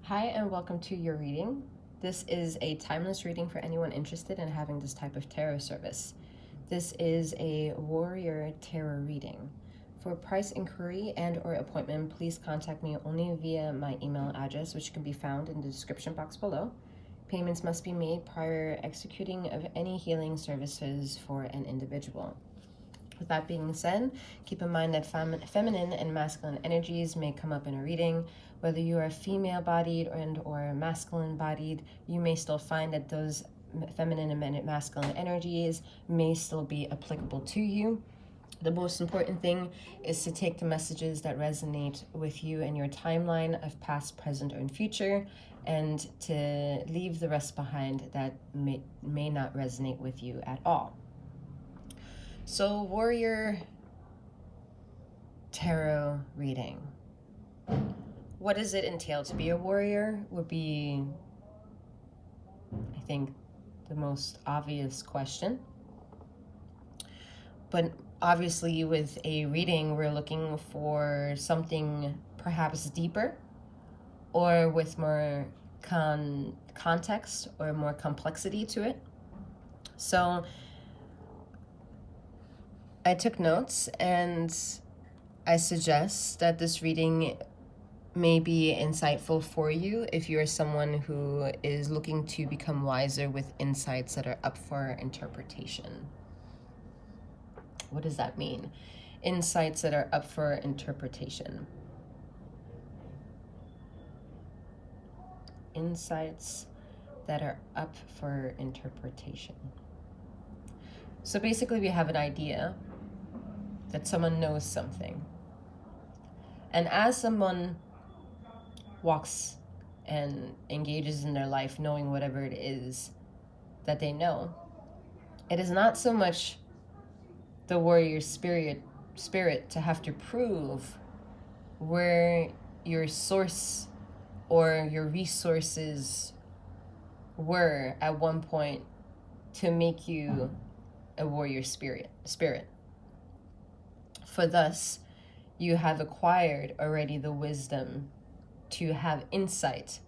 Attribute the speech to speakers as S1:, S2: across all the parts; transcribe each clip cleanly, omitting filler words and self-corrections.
S1: Hi and welcome to your reading. This is a timeless reading for anyone interested in having this type of tarot service. This is a warrior tarot reading. For price inquiry and or appointment, please contact me only via my email address, which can be found in the description box below. Payments must be made prior executing of any healing services for an individual. With that being said, keep in mind that feminine and masculine energies may come up in a reading. Whether you are female-bodied or masculine-bodied, you may still find that those feminine and masculine energies may still be applicable to you. The most important thing is to take the messages that resonate with you and your timeline of past, present, or future, and to leave the rest behind that may not resonate with you at all. So, warrior tarot reading. What does it entail to be a warrior would be, I think, the most obvious question. But obviously with a reading, we're looking for something perhaps deeper or with more context or more complexity to it. So I took notes, and I suggest that this reading may be insightful for you if you're someone who is looking to become wiser with insights that are up for interpretation. What does that mean? Insights that are up for interpretation. Insights that are up for interpretation. So basically we have an idea that someone knows something. And as someone walks and engages in their life knowing whatever it is that they know, it is not so much the warrior spirit to have to prove where your source or your resources were at one point to make you a warrior spirit. For thus, you have acquired already the wisdom to have insight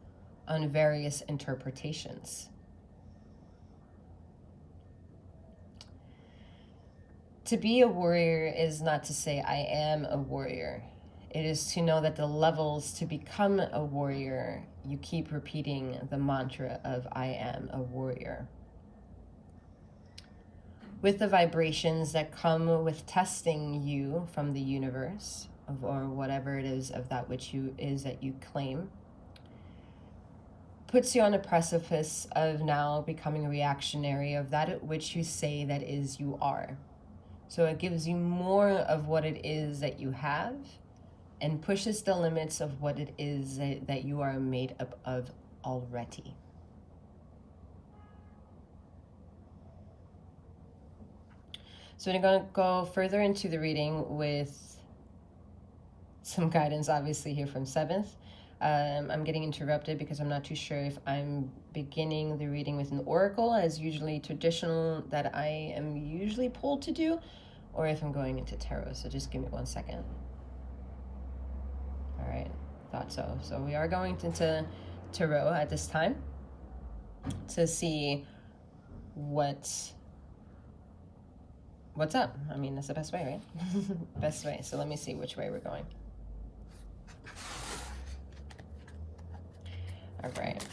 S1: on various interpretations. To be a warrior is not to say I am a warrior. It is to know that the levels to become a warrior, you keep repeating the mantra of I am a warrior. With the vibrations that come with testing you from the universe, or whatever it is of that which that you claim, puts you on a precipice of now becoming reactionary of that at which you say that is you are. So it gives you more of what it is that you have and pushes the limits of what it is that you are made up of already. So we're going to go further into the reading with some guidance, obviously, here from 7th. I'm getting interrupted because I'm not too sure if I'm beginning the reading with an oracle, as usually traditional that I am usually pulled to do, or if I'm going into tarot. So just give me 1 second. All right, thought so. So we are going into tarot at this time to see what's up. I mean, that's the best way, right? Best way. So let me see which way we're going. All right.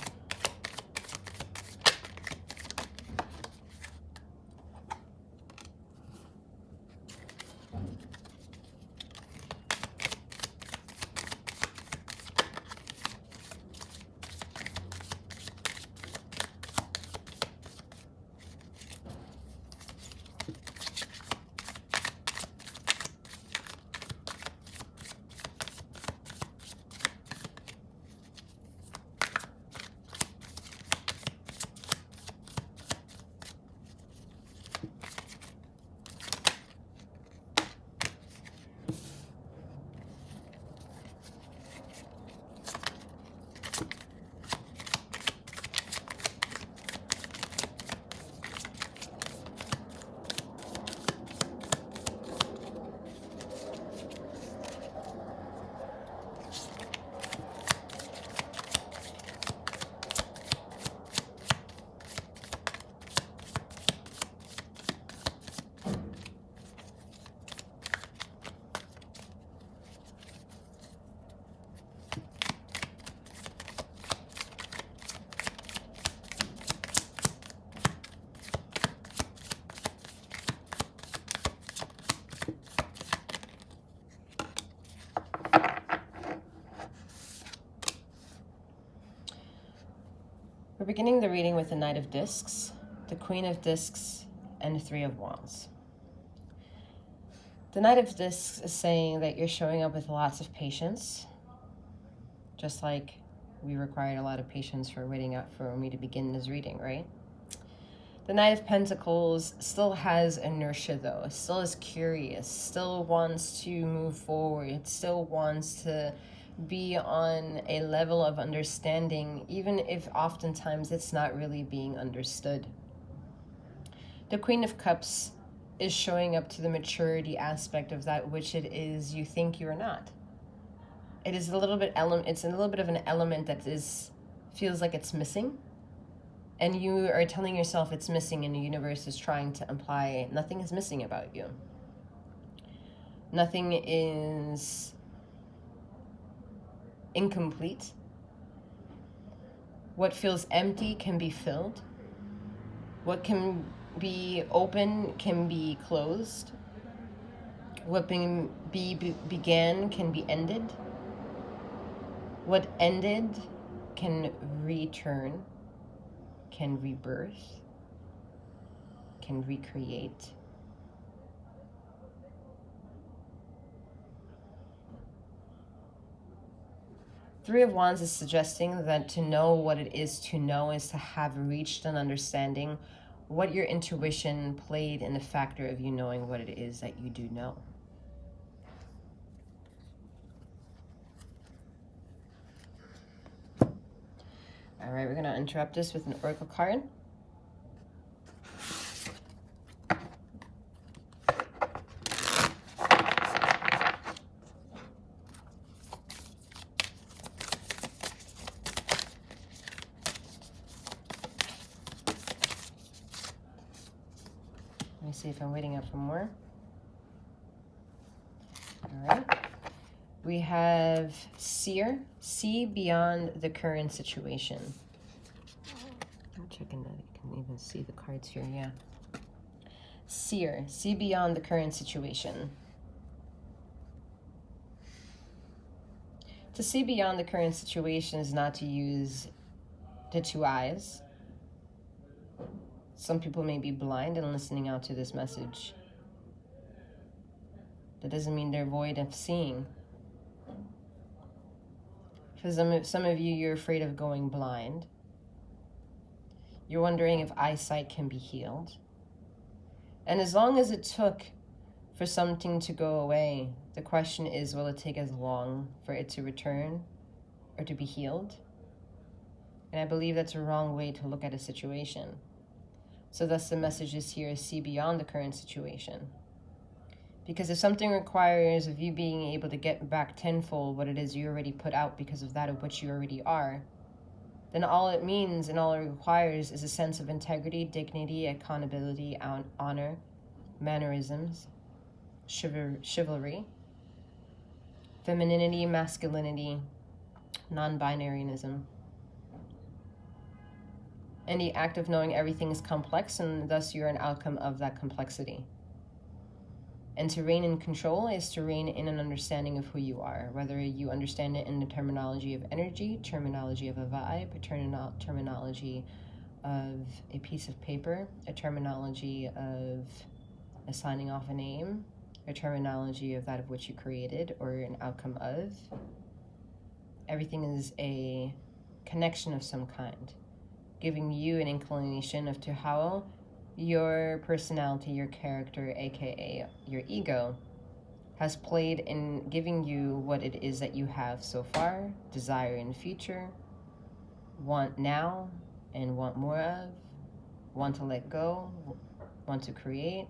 S1: We're beginning the reading with the Knight of Discs, the Queen of Discs, and the Three of Wands. The Knight of Discs is saying that you're showing up with lots of patience, just like we required a lot of patience for waiting out for me to begin this reading, right? The Knight of Pentacles still has inertia, though. Still is curious, still wants to move forward, still wants to be on a level of understanding, even if oftentimes it's not really being understood. The Queen of Cups is showing up to the maturity aspect of that which it is you think you're not. It is a little bit it's a little bit of an element that feels like it's missing, and you are telling yourself it's missing, and the universe is trying to imply nothing is missing about you. Nothing is incomplete. What feels empty can be filled. What can be open can be closed. What began can be ended. What ended can return, can rebirth, can recreate. Three of Wands is suggesting that to know what it is to know is to have reached an understanding, what your intuition played in the factor of you knowing what it is that you do know. All right, we're going to interrupt this with an oracle card. Let me see if I'm waiting up for more. All right. We have Seer, see beyond the current situation. I'm checking that you can even see the cards here, yeah. Seer, see beyond the current situation. To see beyond the current situation is not to use the two eyes. Some people may be blind and listening out to this message. That doesn't mean they're void of seeing. For some of you, you're afraid of going blind. You're wondering if eyesight can be healed. And as long as it took for something to go away, the question is, will it take as long for it to return or to be healed? And I believe that's a wrong way to look at a situation. So thus the message is here, see beyond the current situation. Because if something requires of you being able to get back tenfold what it is you already put out because of that of which you already are, then all it means and all it requires is a sense of integrity, dignity, accountability, honor, mannerisms, chivalry, femininity, masculinity, non-binaryism. And the act of knowing everything is complex, and thus you're an outcome of that complexity. And to reign in control is to reign in an understanding of who you are, whether you understand it in the terminology of energy, terminology of a vibe, a terminology of a piece of paper, a terminology of assigning off a name, a terminology of that of which you created or an outcome of. Everything is a connection of some kind, giving you an inclination of to how your personality, your character, aka your ego, has played in giving you what it is that you have so far, desire in the future, want now and want more of, want to let go, want to create.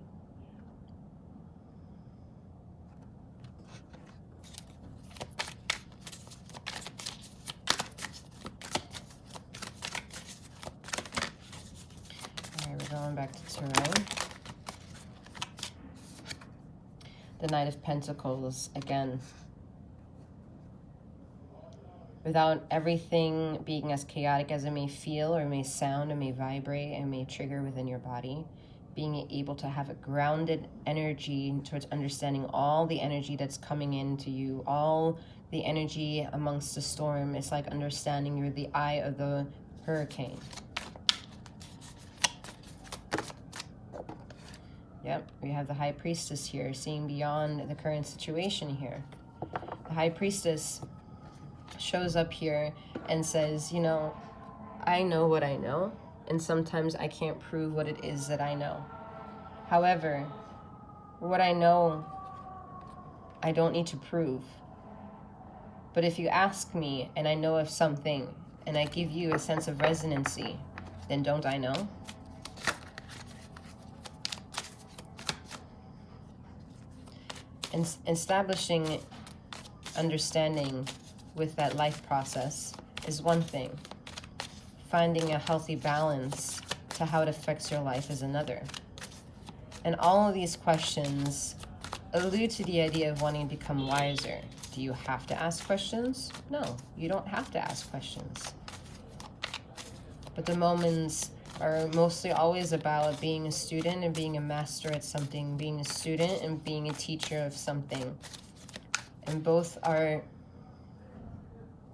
S1: Going back to tarot. The Knight of Pentacles again. Without everything being as chaotic as it may feel or may sound or may vibrate and may trigger within your body, being able to have a grounded energy towards understanding all the energy that's coming into you, all the energy amongst the storm. It's like understanding you're the eye of the hurricane. Yep, we have the High Priestess here, seeing beyond the current situation here. The High Priestess shows up here and says, you know, I know what I know, and sometimes I can't prove what it is that I know. However, what I know, I don't need to prove. But if you ask me and I know of something and I give you a sense of resonancy, then don't I know? And establishing understanding with that life process is one thing. Finding a healthy balance to how it affects your life is another. And all of these questions allude to the idea of wanting to become wiser. Do you have to ask questions? No, you don't have to ask questions. But the moments are mostly always about being a student and being a master at something, being a student and being a teacher of something. And both are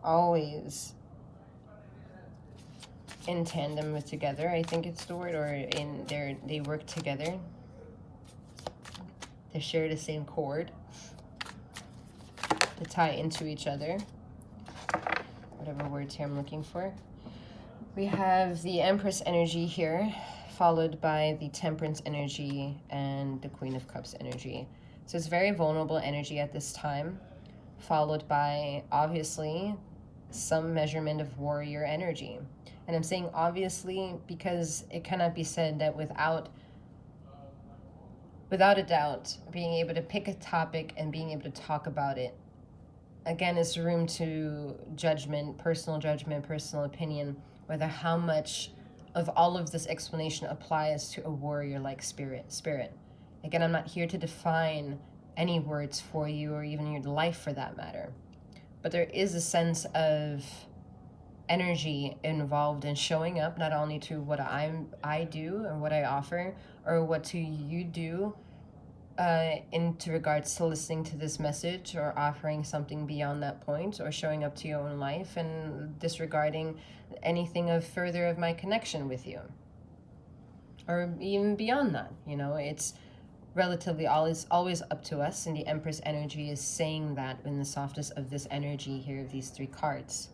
S1: always in tandem with together, I think it's the word, or they work together. They share the same chord to tie into each other. Whatever words here I'm looking for. We have the Empress energy here, followed by the Temperance energy and the Queen of Cups energy. So it's very vulnerable energy at this time, followed by, obviously, some measurement of warrior energy. And I'm saying obviously because it cannot be said that without a doubt, being able to pick a topic and being able to talk about it, again, is room to judgment, personal opinion, whether how much of all of this explanation applies to a warrior-like spirit. Again, I'm not here to define any words for you or even your life for that matter. But there is a sense of energy involved in showing up not only to what I do and what I offer, or what to you do into regards to listening to this message or offering something beyond that point, or showing up to your own life and disregarding anything of further of my connection with you, or even beyond that. You know, it's relatively always up to us, and the Empress energy is saying that in the softness of this energy here of these three cards.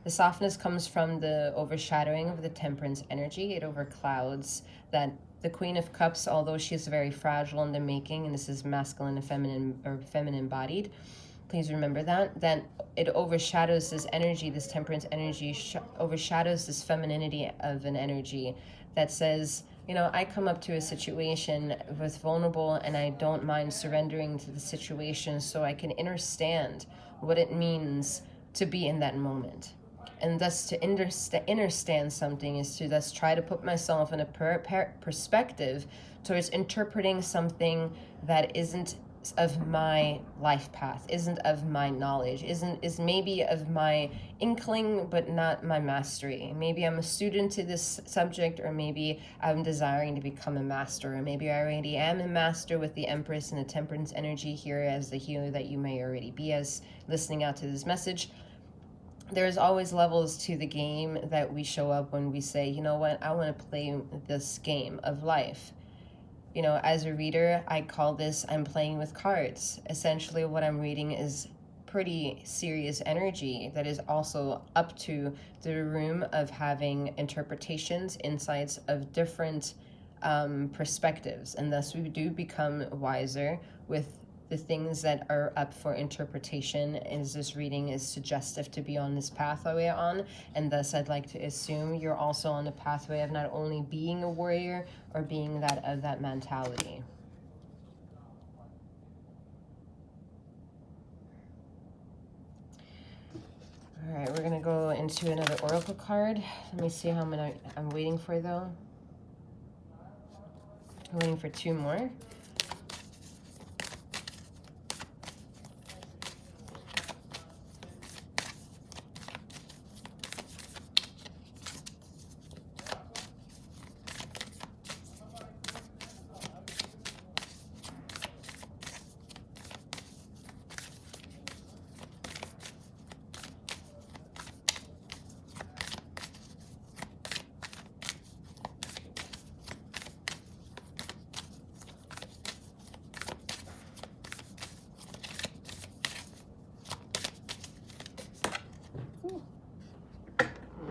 S1: The softness comes from the overshadowing of the Temperance energy. It overclouds that the Queen of Cups, although she's very fragile in the making, and this is masculine and feminine, or feminine bodied, please remember that it overshadows this energy, this Temperance energy overshadows this femininity of an energy that says, you know, I come up to a situation with vulnerable and I don't mind surrendering to the situation so I can understand what it means to be in that moment. And thus to understand something is to thus try to put myself in a perspective towards interpreting something that isn't of my life path, isn't of my knowledge, is maybe of my inkling but not my mastery. Maybe I'm a student to this subject, or maybe I'm desiring to become a master, or maybe I already am a master with the Empress and the Temperance energy here as the healer that you may already be as listening out to this message. There's always levels to the game that we show up when we say, you know what, I want to play this game of life. You know, as a reader, I call this, I'm playing with cards. Essentially, what I'm reading is pretty serious energy that is also up to the room of having interpretations, insights of different perspectives. And thus we do become wiser with the things that are up for interpretation, as this reading is suggestive to be on this pathway on, and thus I'd like to assume you're also on the pathway of not only being a warrior or being that of that mentality. All right, we're gonna go into another oracle card. Let me see how many I'm waiting for though. I'm waiting for two more.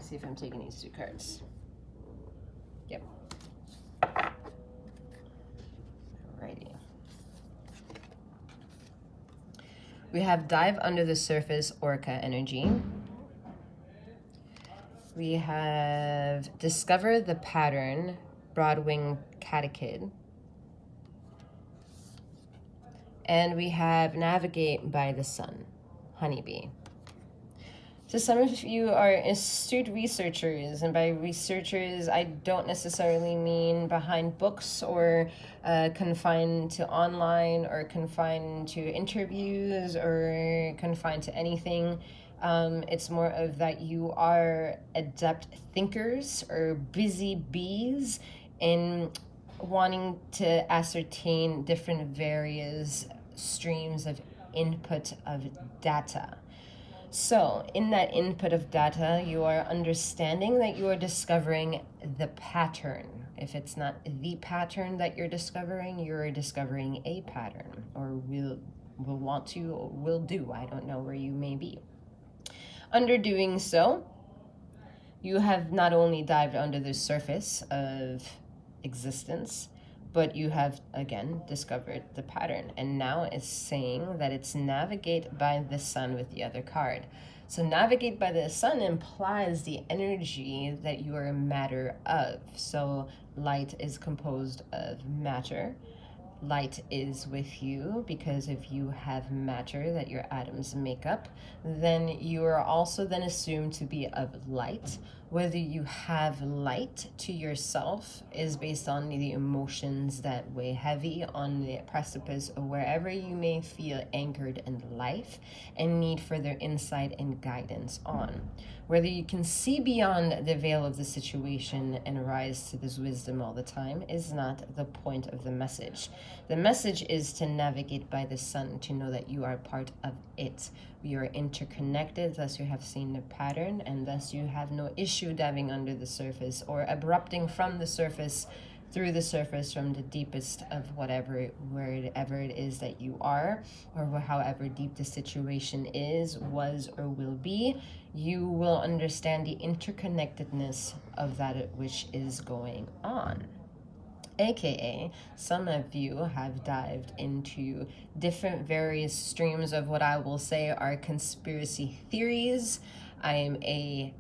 S1: see if I'm taking these 2 cards. Yep. Alrighty. We have dive under the surface orca energy. We have discover the pattern, broad-winged catechid. And we have navigate by the sun, honeybee. So some of you are astute researchers, and by researchers, I don't necessarily mean behind books or confined to online or confined to interviews or confined to anything. It's more of that you are adept thinkers or busy bees in wanting to ascertain different various streams of input of data. So in that input of data, you are understanding that you are discovering the pattern. If it's not the pattern that you're discovering a pattern, or will want to, or will do. I don't know where you may be. Under doing so, you have not only dived under the surface of existence, but you have, again, discovered the pattern. And now it's saying that it's navigate by the sun with the other card. So navigate by the sun implies the energy that you are a matter of. So light is composed of matter. Light is with you because if you have matter that your atoms make up, then you are also then assumed to be of light. Whether you have light to yourself is based on the emotions that weigh heavy on the precipice of wherever you may feel anchored in life and need further insight and guidance on. Whether you can see beyond the veil of the situation and rise to this wisdom all the time is not the point of the message. The message is to navigate by the sun, to know that you are part of it. We are interconnected, thus you have seen the pattern, and thus you have no issue diving under the surface or abrupting from the surface, through the surface, from the deepest of wherever it is that you are, or however deep the situation is, was, or will be. You will understand the interconnectedness of that which is going on. AKA, some of you have dived into different various streams of what I will say are conspiracy theories. I am a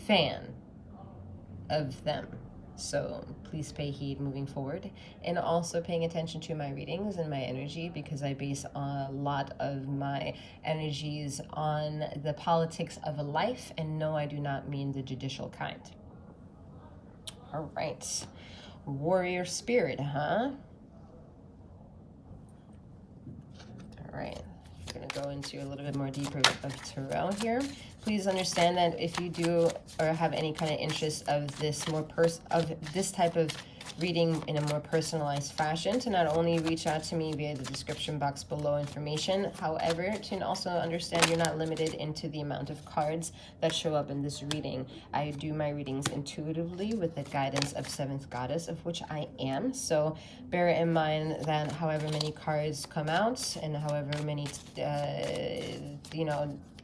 S1: fan of them, so please pay heed moving forward, and also paying attention to my readings and my energy, because I base a lot of my energies on the politics of a life, and no, I do not mean the judicial kind. All right, warrior spirit, huh? All right, I'm gonna go into a little bit more deeper of tarot here. Please understand that if you do or have any kind of interest of this this type of reading in a more personalized fashion, to not only reach out to me via the description box below information, however, to also understand you're not limited into the amount of cards that show up in this reading. I do my readings intuitively with the guidance of 7th goddess, of which I am, so bear in mind that however many cards come out and however many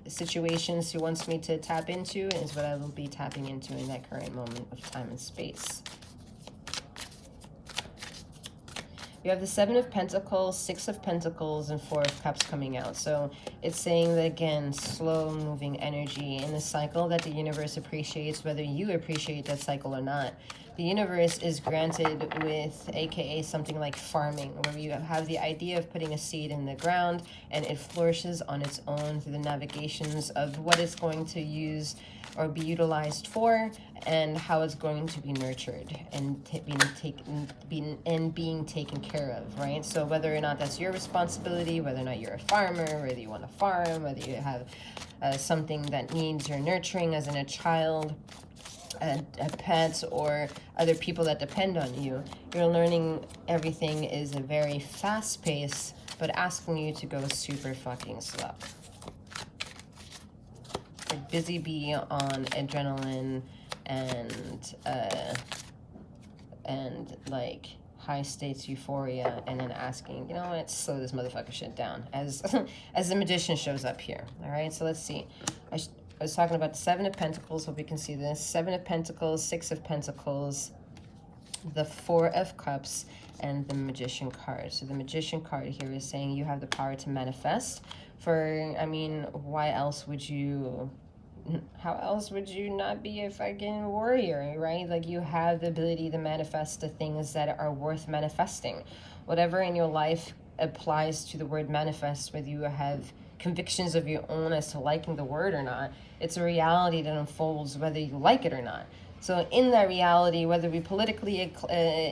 S1: situations he wants me to tap into is what I will be tapping into in that current moment of time and space. You have the 7 of Pentacles, 6 of Pentacles, and 4 of Cups coming out. So it's saying that, again, slow-moving energy in the cycle that the universe appreciates, whether you appreciate that cycle or not. The universe is granted with, aka something like farming, where you have the idea of putting a seed in the ground and it flourishes on its own through the navigations of what it's going to use or be utilized for, and how it's going to be nurtured and being taken care of, right? So whether or not that's your responsibility, whether or not you're a farmer, whether you want to farm, whether you have something that needs your nurturing as in a child, a pet, or other people that depend on you, you're learning everything is a very fast pace, but asking you to go super fucking slow. A busy bee on adrenaline and like high stakes euphoria, and then asking, you know what, slow this motherfucker shit down, as as the magician shows up here. All right, so let's see. I was talking about the Seven of Pentacles. Hope you can see this. Seven of Pentacles, Six of Pentacles, the Four of Cups, and the Magician card. So the Magician card here is saying you have the power to manifest. I mean, why else would you... How else would you not be a fucking warrior, right? Like, you have the ability to manifest the things that are worth manifesting. Whatever in your life applies to the word manifest, whether you have convictions of your own as to liking the word or not, it's a reality that unfolds whether you like it or not. So in that reality, whether we politically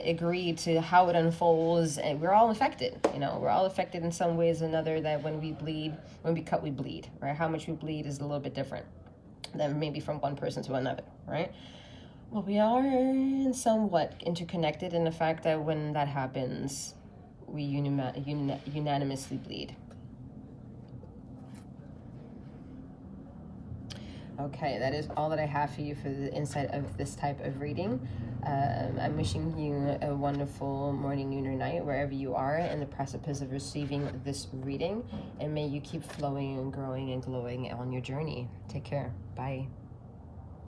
S1: agree to how it unfolds, we're all affected. You know, we're all affected in some ways or another. That when we bleed, when we cut, we bleed, right? How much we bleed is a little bit different than maybe from one person to another, right? Well, we are somewhat interconnected in the fact that when that happens, we unanimously bleed. Okay, that is all that I have for you for the insight of this type of reading. I'm wishing you a wonderful morning, noon, or night, wherever you are in the precipice of receiving this reading. And may you keep flowing and growing and glowing on your journey. Take care. Bye.